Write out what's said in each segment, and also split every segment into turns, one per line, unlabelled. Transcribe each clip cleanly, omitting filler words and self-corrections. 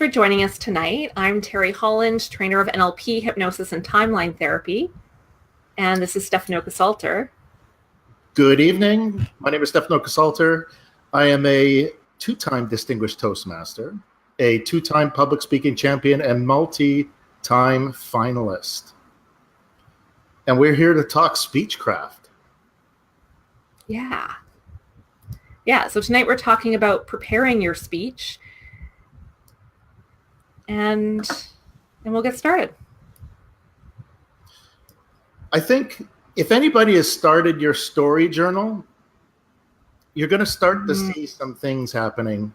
for joining us tonight. I'm Terry Holland, trainer of NLP, hypnosis, and timeline therapy. And this is Stefano Casalter.
Good evening. My name is Stefano Casalter. I am a two-time distinguished Toastmaster, a two-time public speaking champion, and multi-time finalist. And we're here to talk speechcraft.
Yeah. So tonight we're talking about preparing your speech. And we'll get started.
I think if anybody has started your story journal, you're going to start to see some things happening.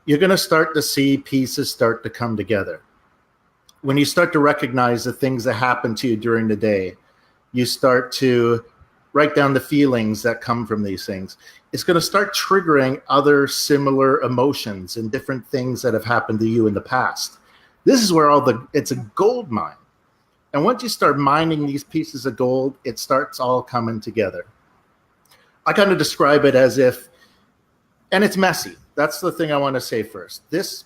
You're going to start to see pieces start to come together. When you start to recognize the things that happen to you during the day, you start to write down the feelings that come from these things. It's going to start triggering other similar emotions and different things that have happened to you in the past. This is where it's a gold mine. And once you start mining these pieces of gold, it starts all coming together. I kind of describe it as if, and it's messy. That's the thing I want to say first. This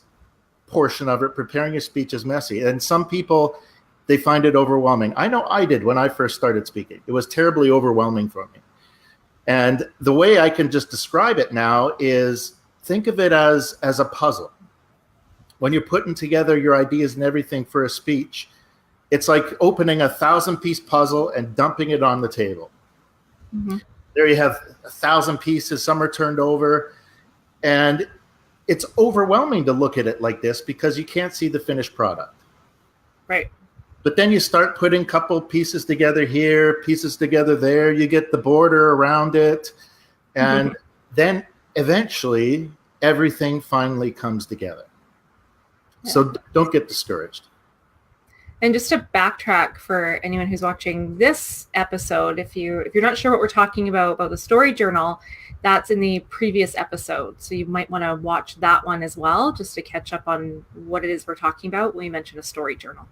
portion of it, preparing your speech, is messy. And some people, they find it overwhelming. I know I did when I first started speaking. It was terribly overwhelming for me. And the way I can just describe it now is think of it as a puzzle. When you're putting together your ideas and everything for a speech, it's like opening a 1,000-piece puzzle and dumping it on the table. Mm-hmm. There you have 1,000 pieces, some are turned over, and it's overwhelming to look at it like this because you can't see the finished product.
Right.
But then you start putting a couple pieces together here, pieces together there, you get the border around it, and then eventually everything finally comes together. Yeah. So don't get discouraged.
And just to backtrack for anyone who's watching this episode, if you're not sure what we're talking about the story journal, that's in the previous episode. So you might want to watch that one as well, just to catch up on what it is we're talking about when we mention a story journal.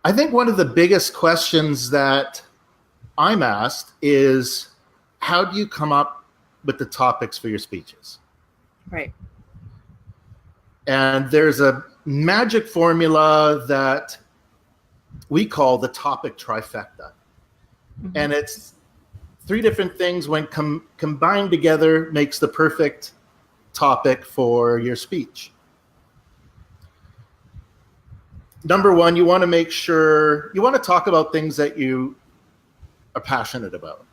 I think one of the biggest questions that I'm asked is, how do you come up with the topics for your speeches?
Right.
And there's a magic formula that we call the Topic Trifecta. Mm-hmm. And it's 3 different things when combined together makes the perfect topic for your speech. Number 1, you want to make sure, you want to talk about things that you are passionate about.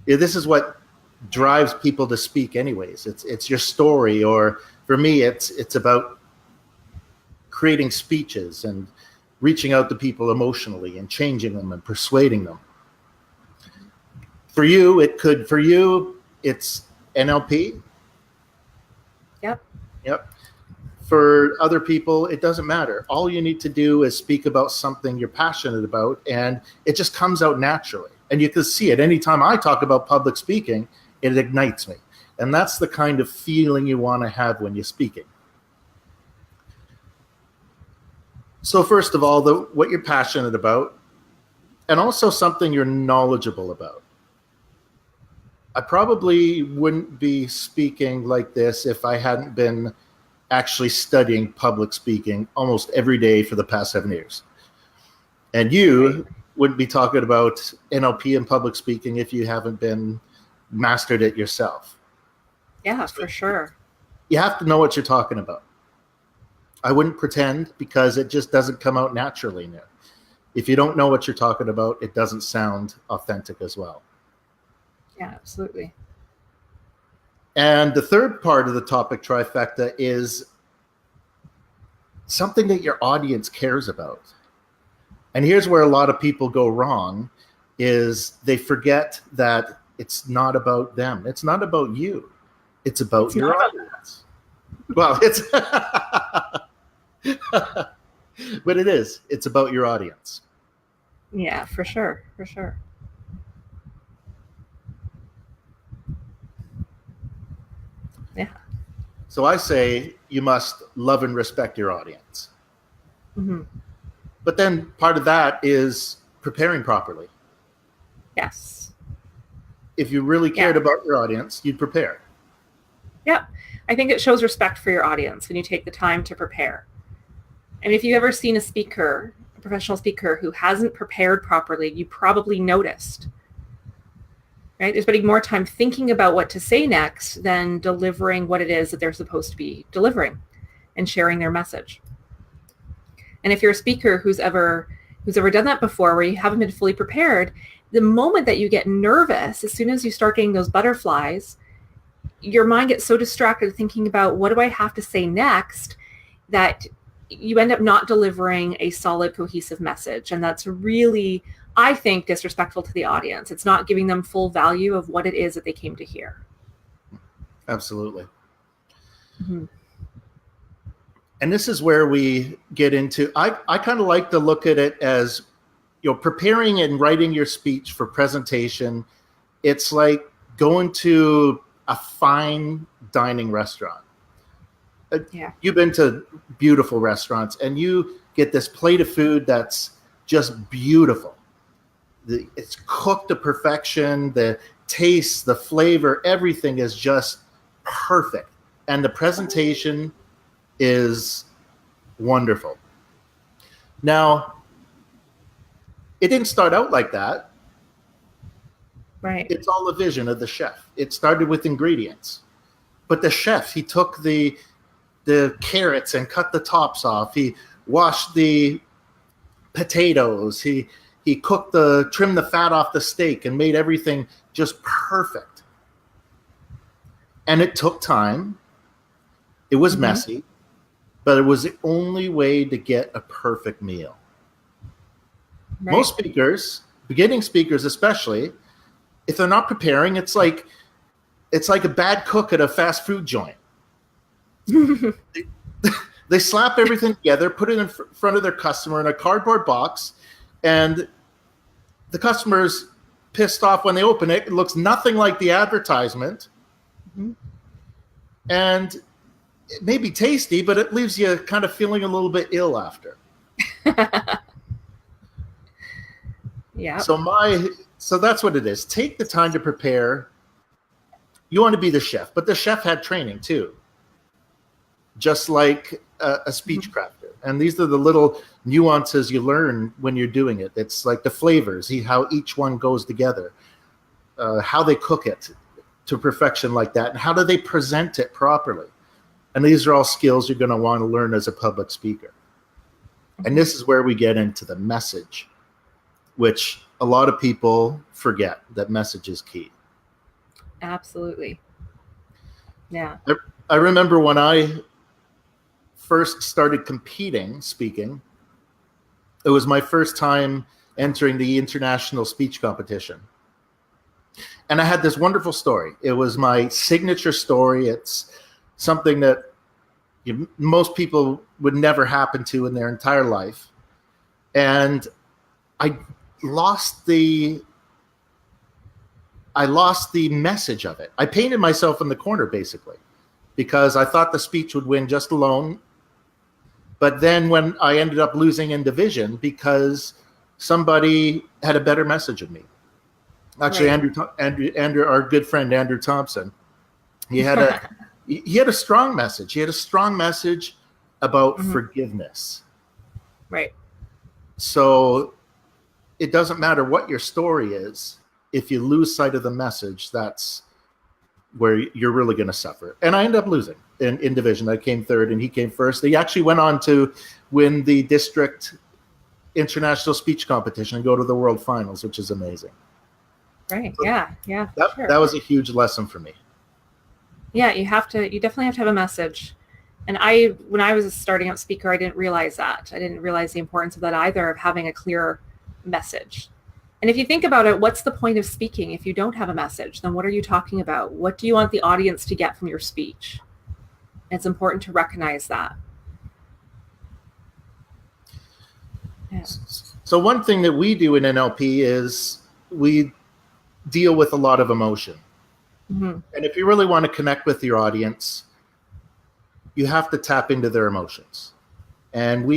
Yeah, this is what drives people to speak anyways. It's your story, or for me, it's about creating speeches and reaching out to people emotionally and changing them and persuading them. For you, it's NLP. Yep. For other people, it doesn't matter. All you need to do is speak about something you're passionate about, and it just comes out naturally. And you can see it anytime I talk about public speaking, it ignites me. And that's the kind of feeling you want to have when you're speaking. So first of all, what you're passionate about, and also something you're knowledgeable about. I probably wouldn't be speaking like this if I hadn't been actually studying public speaking almost every day for the past 7 years. And you wouldn't be talking about NLP and public speaking if you haven't been mastered it yourself.
Yeah, for sure.
You have to know what you're talking about. I wouldn't pretend, because it just doesn't come out naturally now. If you don't know what you're talking about, it doesn't sound authentic as well.
Yeah, absolutely.
And the third part of the Topic Trifecta is something that your audience cares about. And here's where a lot of people go wrong, is they forget that it's not about them. It's not about you. It's about your audience. Well, it's but it is. It's about your audience.
Yeah, for sure. Yeah.
So I say you must love and respect your audience. Mm-hmm. But then part of that is preparing properly.
Yes.
If you really cared about your audience, you'd prepare.
Yep. I think it shows respect for your audience when you take the time to prepare. And if you've ever seen a professional speaker who hasn't prepared properly, you probably noticed, right? They're spending more time thinking about what to say next than delivering what it is that they're supposed to be delivering and sharing their message. And if you're a speaker who's ever done that before, where you haven't been fully prepared, the moment that you get nervous, as soon as you start getting those butterflies, your mind gets so distracted thinking about what do I have to say next, that you end up not delivering a solid, cohesive message. And that's really, I think, disrespectful to the audience. It's not giving them full value of what it is that they came to hear.
Absolutely.
Mm-hmm.
And this is where we get into, I kind of like to look at it as, preparing and writing your speech for presentation. It's like going to a fine dining restaurant.
Yeah.
You've been to beautiful restaurants and you get this plate of food that's just beautiful. It's cooked to perfection. The taste, the flavor, everything is just perfect. And the presentation is wonderful. Now, it didn't start out like that.
Right.
It's all a vision of the chef. It started with ingredients. But the chef, he took the carrots and cut the tops off. He washed the potatoes. He trimmed the fat off the steak and made everything just perfect. And it took time. It was messy, but it was the only way to get a perfect meal. Right. Most speakers, beginning speakers especially, if they're not preparing, it's like a bad cook at a fast food joint. They slap everything together, put it in front of their customer in a cardboard box, and the customer's pissed off when they open it. It looks nothing like the advertisement. Mm-hmm. And it may be tasty, but it leaves you kind of feeling a little bit ill after.
Yeah.
So that's what it is. Take the time to prepare. You want to be the chef, but the chef had training too, just like a speech crafter. And these are the little nuances you learn when you're doing it. It's like the flavors, how each one goes together, how they cook it to perfection like that, and how do they present it properly. And these are all skills you're going to want to learn as a public speaker. And this is where we get into the message, which a lot of people forget that message is key.
Absolutely. Yeah.
I remember when I first started speaking, it was my first time entering the international speech competition. And I had this wonderful story. It was my signature story. It's something that most people would never happen to in their entire life. And I lost the message of it. I painted myself in the corner, basically, because I thought the speech would win just alone. But then when I ended up losing in division because somebody had a better message of me. Actually, right. Andrew, our good friend, Andrew Thompson, he had a strong message. He had a strong message about forgiveness.
Right.
So it doesn't matter what your story is. If you lose sight of the message, that's where you're really going to suffer. And I ended up losing in division. I came third and he came first. He actually went on to win the district international speech competition and go to the world finals, which is amazing.
Right. So yeah.
That was a huge lesson for me.
Yeah, you definitely have to have a message. And when I was a starting out speaker, I didn't realize that. I didn't realize the importance of that either, of having a clear message. And if you think about it, what's the point of speaking if you don't have a message? Then what are you talking about? What do you want the audience to get from your speech? And it's important to recognize that. Yeah.
So one thing that we do in NLP is we deal with a lot of emotion. Mm-hmm. And if you really want to connect with your audience, you have to tap into their emotions. And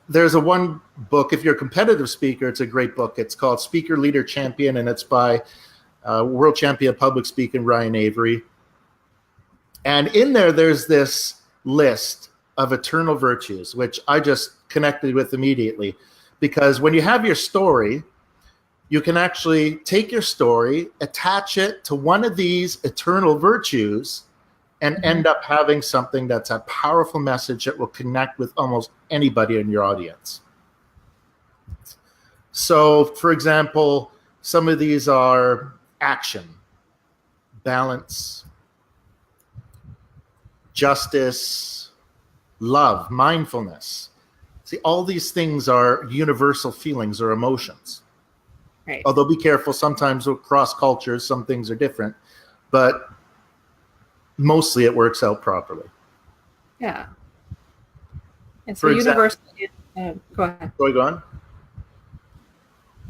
there's one book, if you're a competitive speaker, it's a great book. It's called Speaker, Leader, Champion, and it's by world champion public speaker Ryan Avery. And in there's this list of eternal virtues, which I just connected with immediately. Because when you have your story, you can actually take your story, attach it to one of these eternal virtues, and end up having something that's a powerful message that will connect with almost anybody in your audience. So, for example, some of these are action, balance, justice, love, mindfulness. See, all these things are universal feelings or emotions.
Right.
Although be careful, sometimes across cultures, some things are different, but mostly it works out properly.
Yeah. And so universal. Go ahead.
Go on.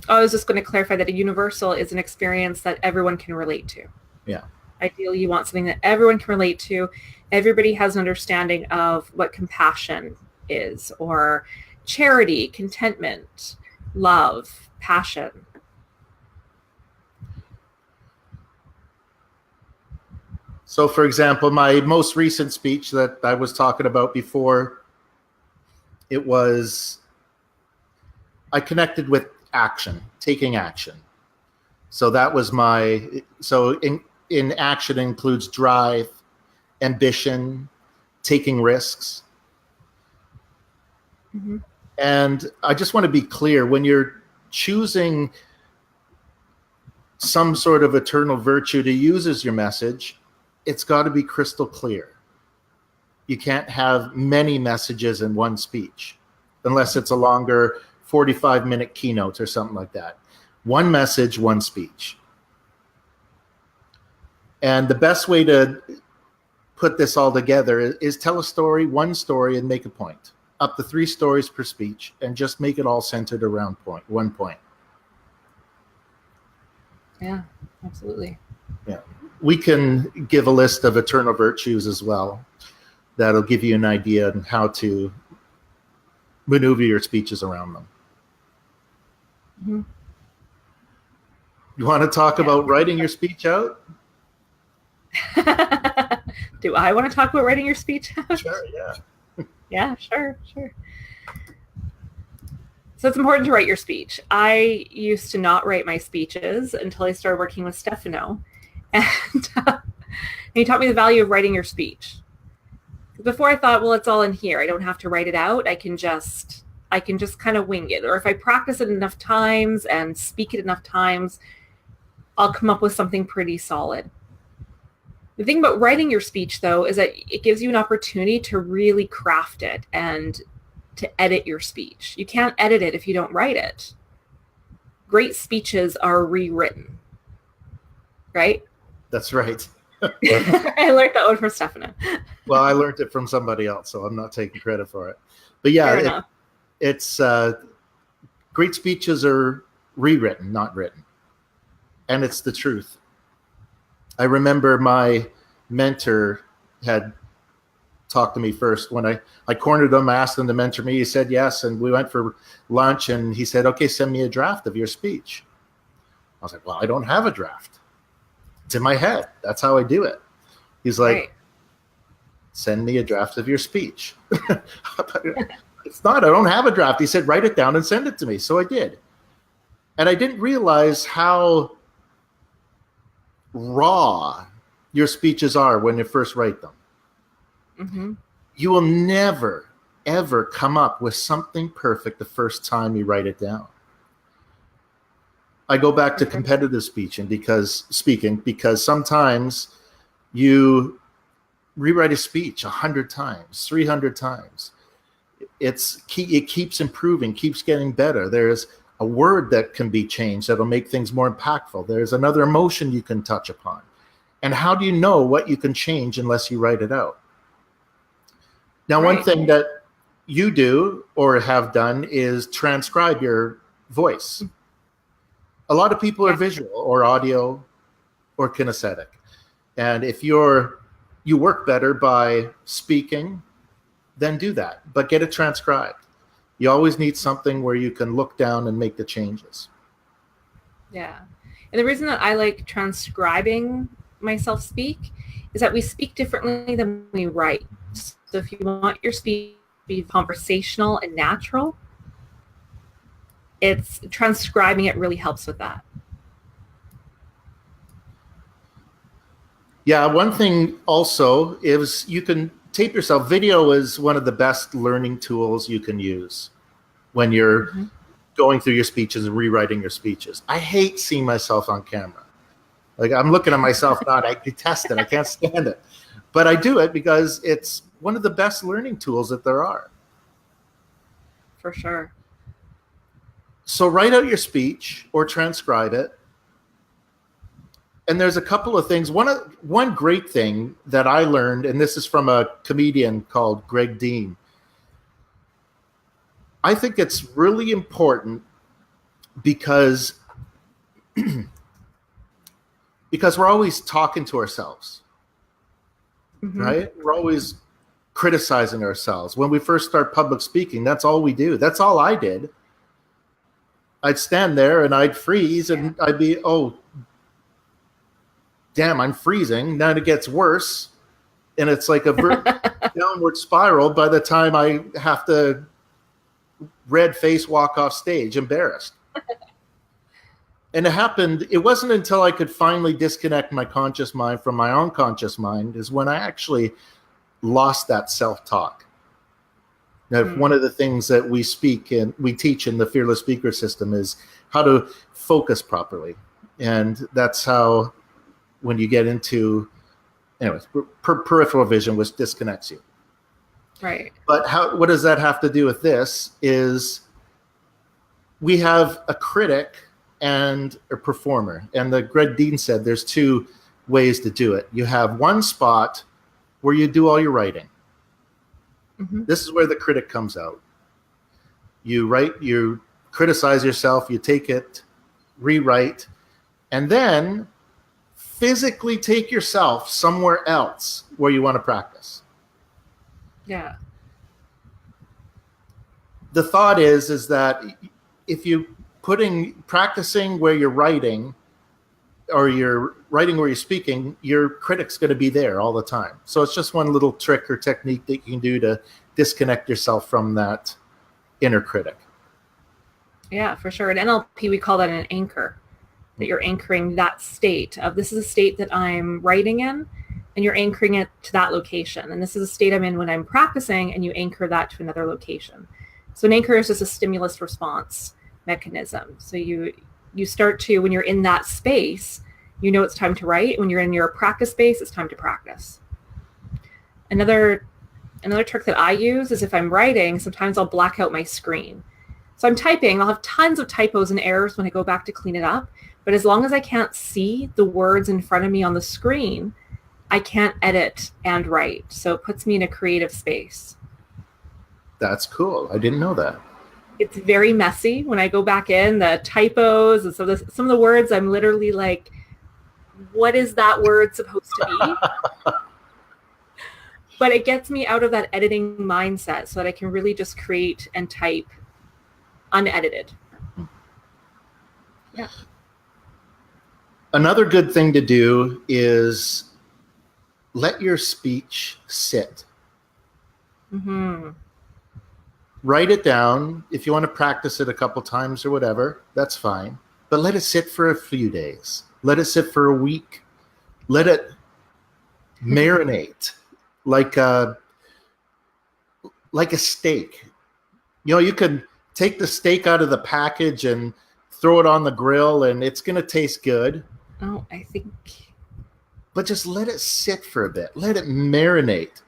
I was just going to clarify that a universal is an experience that everyone can relate to.
Yeah.
Ideally, you want something that everyone can relate to. Everybody has an understanding of what compassion is, or charity, contentment, love, passion.
So, for example, my most recent speech that I was talking about before, I connected with action, taking action. So that was in action includes drive, ambition, taking risks. Mm-hmm. And I just want to be clear, when you're choosing some sort of eternal virtue to use as your message, it's got to be crystal clear. You can't have many messages in one speech unless it's a longer 45-minute keynote or something like that. One message, one speech. And the best way to put this all together is tell a story, one story, and make a point. Up to 3 stories per speech, and just make it all centered around one point.
Yeah, absolutely.
Yeah. We can give a list of eternal virtues as well. That'll give you an idea on how to maneuver your speeches around them. Mm-hmm. You want to talk about writing your speech out?
Do I want to talk about writing your speech out?
Sure, yeah.
Yeah, sure. So it's important to write your speech. I used to not write my speeches until I started working with Stefano. And he taught me the value of writing your speech. Before I thought, well, it's all in here. I don't have to write it out. I can just kind of wing it. Or if I practice it enough times and speak it enough times, I'll come up with something pretty solid. The thing about writing your speech, though, is that it gives you an opportunity to really craft it and to edit your speech. You can't edit it if you don't write it. Great speeches are rewritten, right?
That's right.
I learned that one from Stefano.
Well, I learned it from somebody else, so I'm not taking credit for it. But yeah, it's great speeches are rewritten, not written. And it's the truth. I remember my mentor had talked to me first when I cornered him. I asked him to mentor me. He said yes, and we went for lunch, and he said, okay, send me a draft of your speech. I was like, well, I don't have a draft. It's in my head. That's how I do it. He's like, right. Send me a draft of your speech. It's not, I don't have a draft. He said, write it down and send it to me. So I did. And I didn't realize how raw your speeches are when you first write them. Mm-hmm. You will never, ever come up with something perfect the first time you write it down. I go back to competitive speaking because sometimes you rewrite a speech 100 times, 300 times. It keeps improving, keeps getting better. There's a word that can be changed that'll make things more impactful. There's another emotion you can touch upon. And how do you know what you can change unless you write it out? Now, one thing that you do or have done is transcribe your voice. A lot of people are visual or audio or kinesthetic. And if you work better by speaking, then do that. But get it transcribed. You always need something where you can look down and make the changes.
Yeah. And the reason that I like transcribing myself speak is that we speak differently than we write. So if you want your speech to be conversational and natural, it's transcribing it really helps with that.
Yeah, one thing also is you can tape yourself. Video is one of the best learning tools you can use when you're going through your speeches and rewriting your speeches. I hate seeing myself on camera. Like, I'm looking at myself now, and I detest it. I can't stand it. But I do it because it's one of the best learning tools that there are.
For sure.
So write out your speech or transcribe it. And there's a couple of things. One great thing that I learned, and this is from a comedian called Greg Dean. I think it's really important because we're always talking to ourselves, right? We're always criticizing ourselves. When we first start public speaking, that's all we do. That's all I did. I'd stand there and I'd freeze and I'd be, oh, damn, I'm freezing. Now it gets worse. And it's like a downward spiral by the time I have to red face walk off stage, embarrassed. And it wasn't until I could finally disconnect my conscious mind from my unconscious mind is when I actually lost that self-talk. Now, one of the things that we teach in the Fearless Speaker System is how to focus properly. And that's how, when you get into, anyways, peripheral vision, which disconnects you.
Right.
But what does that have to do with this is we have a critic and a performer. And the Greg Dean said there's two ways to do it. You have one spot where you do all your writing. This is where the critic comes out. You write, you criticize yourself, you take it, rewrite, and then physically take yourself somewhere else where you want to practice.
Yeah.
The thought is that if you practicing where you're writing, or you're writing where you're speaking, your critic's going to be there all the time. So it's just one little trick or technique that you can do to disconnect yourself from that inner critic.
Yeah, for sure. In NLP, we call that an anchor, that you're anchoring that state of, this is a state that I'm writing in, and you're anchoring it to that location. And this is a state I'm in when I'm practicing, and you anchor that to another location. So an anchor is just a stimulus response mechanism. So you start to, when you're in that space, you know it's time to write. When you're in your practice space, it's time to practice. Another trick that I use is if I'm writing, sometimes I'll black out my screen. So I'm typing, I'll have tons of typos and errors when I go back to clean it up. But as long as I can't see the words in front of me on the screen, I can't edit and write. So it puts me in a creative space.
That's cool. I didn't know that.
It's very messy when I go back in, the typos and some of the words, I'm literally like, what is that word supposed to be? But it gets me out of that editing mindset so that I can really just create and type unedited. Yeah.
Another good thing to do is let your speech sit. Write it down. If you want to practice it a couple times or whatever, that's fine. But let it sit for a few days. Let it sit for a week. Let it marinate like a steak. You know, you can take the steak out of the package and throw it on the grill, and it's going to taste good.
Oh, I think.
But just let it sit for a bit. Let it marinate.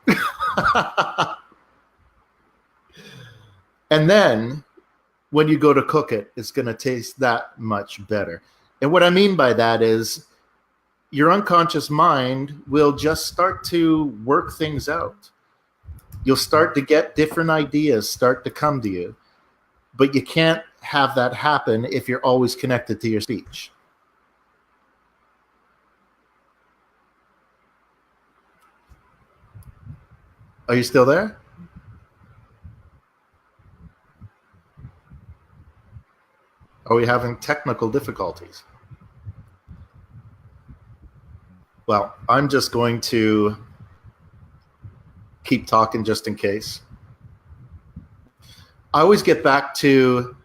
And then when you go to cook it, it's going to taste that much better. And what I mean by that is your unconscious mind will just start to work things out. You'll start to get different ideas start to come to you. But you can't have that happen if you're always connected to your speech. Are you still there? Are we having technical difficulties? Well, Well, I'm just going to keep talking just in case. I always get back to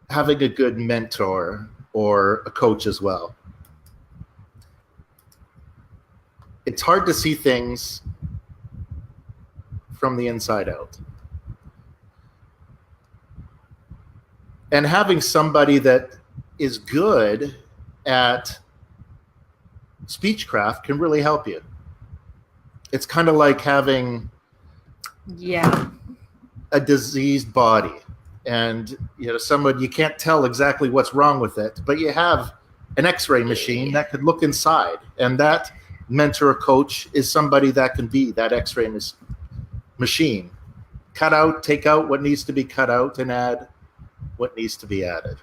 having a good mentor or a coach as well. It's hard to see things from the inside out. And having somebody that is good at speechcraft can really help you. It's kind of like having a diseased body, and someone, you can't tell exactly what's wrong with it, but you have an x-ray machine that could look inside, and that mentor or coach is somebody that can be that x-ray machine. Cut out, take out what needs to be cut out, and add what needs to be added.